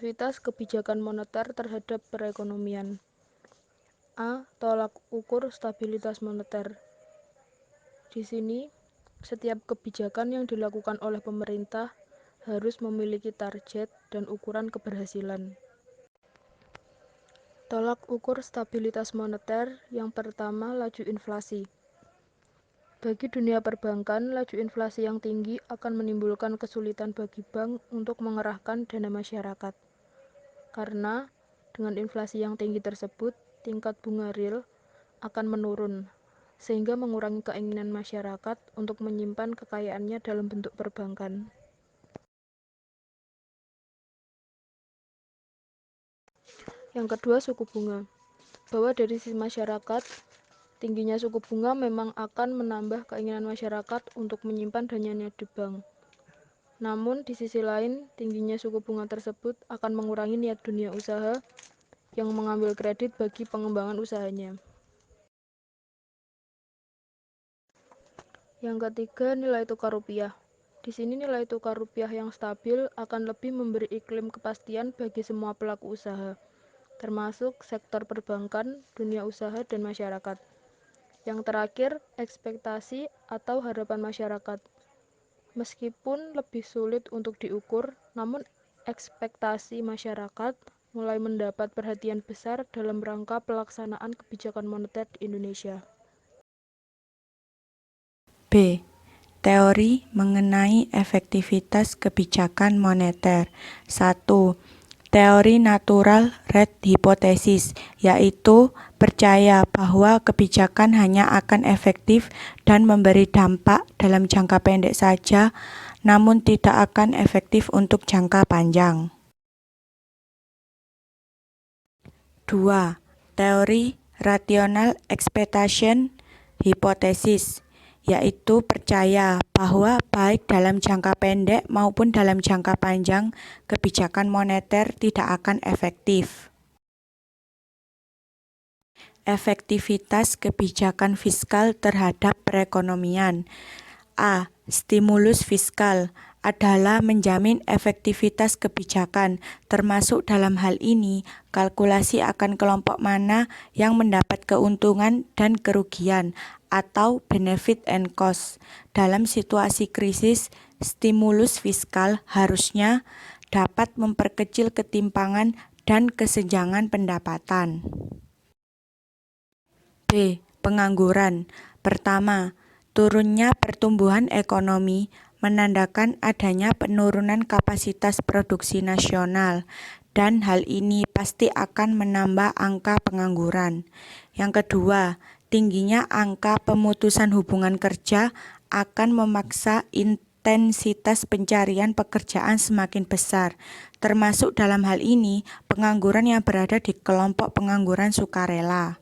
Efektivitas kebijakan moneter terhadap perekonomian. A. Tolak ukur stabilitas moneter. Di sini, setiap kebijakan yang dilakukan oleh pemerintah harus memiliki target dan ukuran keberhasilan. Tolak ukur stabilitas moneter yang pertama, laju inflasi. Bagi dunia perbankan, laju inflasi yang tinggi akan menimbulkan kesulitan bagi bank untuk mengerahkan dana masyarakat. Karena dengan inflasi yang tinggi tersebut, tingkat bunga real akan menurun, sehingga mengurangi keinginan masyarakat untuk menyimpan kekayaannya dalam bentuk perbankan. Yang kedua, suku bunga. Bahwa dari sisi masyarakat, tingginya suku bunga memang akan menambah keinginan masyarakat untuk menyimpan dananya di bank. Namun, di sisi lain, tingginya suku bunga tersebut akan mengurangi niat dunia usaha yang mengambil kredit bagi pengembangan usahanya. Yang ketiga, nilai tukar rupiah. Di sini nilai tukar rupiah yang stabil akan lebih memberi iklim kepastian bagi semua pelaku usaha, termasuk sektor perbankan, dunia usaha, dan masyarakat. Yang terakhir, ekspektasi atau harapan masyarakat. Meskipun lebih sulit untuk diukur, namun ekspektasi masyarakat mulai mendapat perhatian besar dalam rangka pelaksanaan kebijakan moneter di Indonesia. B. Teori mengenai efektivitas kebijakan moneter. 1. Teori natural rate hypothesis, yaitu percaya bahwa kebijakan hanya akan efektif dan memberi dampak dalam jangka pendek saja, namun tidak akan efektif untuk jangka panjang. 2. Teori rational expectation hypothesis, yaitu percaya bahwa baik dalam jangka pendek maupun dalam jangka panjang, kebijakan moneter tidak akan efektif. Efektivitas kebijakan fiskal terhadap perekonomian. A. Stimulus fiskal adalah menjamin efektivitas kebijakan, termasuk dalam hal ini kalkulasi akan kelompok mana yang mendapat keuntungan dan kerugian atau benefit and cost. Dalam situasi krisis, stimulus fiskal harusnya dapat memperkecil ketimpangan dan kesenjangan pendapatan. B. Pengangguran. Pertama, turunnya pertumbuhan ekonomi menandakan adanya penurunan kapasitas produksi nasional, dan hal ini pasti akan menambah angka pengangguran. Yang kedua, tingginya angka pemutusan hubungan kerja akan memaksa intensitas pencarian pekerjaan semakin besar, termasuk dalam hal ini pengangguran yang berada di kelompok pengangguran sukarela.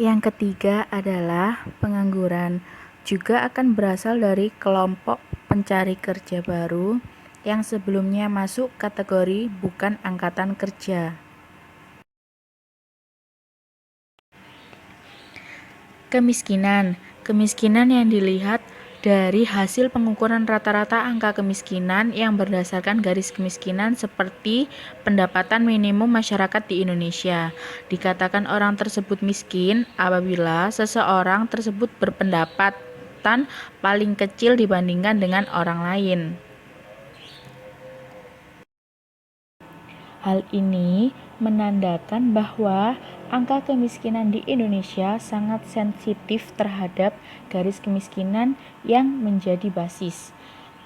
Yang ketiga adalah pengangguran juga akan berasal dari kelompok pencari kerja baru yang sebelumnya masuk kategori bukan angkatan kerja. Kemiskinan yang dilihat dari hasil pengukuran rata-rata angka kemiskinan yang berdasarkan garis kemiskinan seperti pendapatan minimum masyarakat di Indonesia. Dikatakan orang tersebut miskin apabila seseorang tersebut berpendapatan paling kecil dibandingkan dengan orang lain. Hal ini menandakan bahwa angka kemiskinan di Indonesia sangat sensitif terhadap garis kemiskinan yang menjadi basis.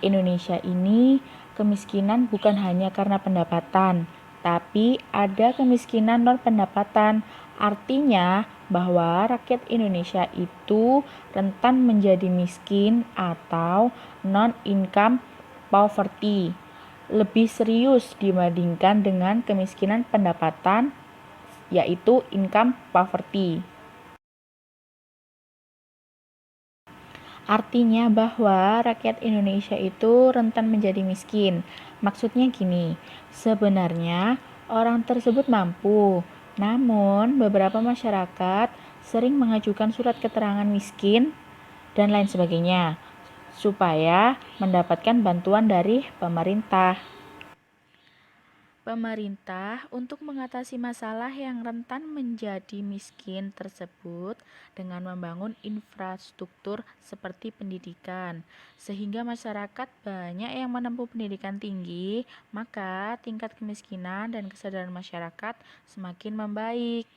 Indonesia ini kemiskinan bukan hanya karena pendapatan, tapi ada kemiskinan non-pendapatan. Artinya bahwa rakyat Indonesia itu rentan menjadi miskin atau non-income poverty. Lebih serius dibandingkan dengan kemiskinan pendapatan, yaitu income poverty. Artinya bahwa rakyat Indonesia itu rentan menjadi miskin. Maksudnya gini, sebenarnya orang tersebut mampu, namun beberapa masyarakat sering mengajukan surat keterangan miskin dan lain sebagainya. supaya mendapatkan bantuan dari pemerintah. Pemerintah untuk mengatasi masalah yang rentan menjadi miskin tersebut dengan membangun infrastruktur seperti pendidikan, sehingga masyarakat banyak yang menempuh pendidikan tinggi, maka tingkat kemiskinan dan kesadaran masyarakat semakin membaik.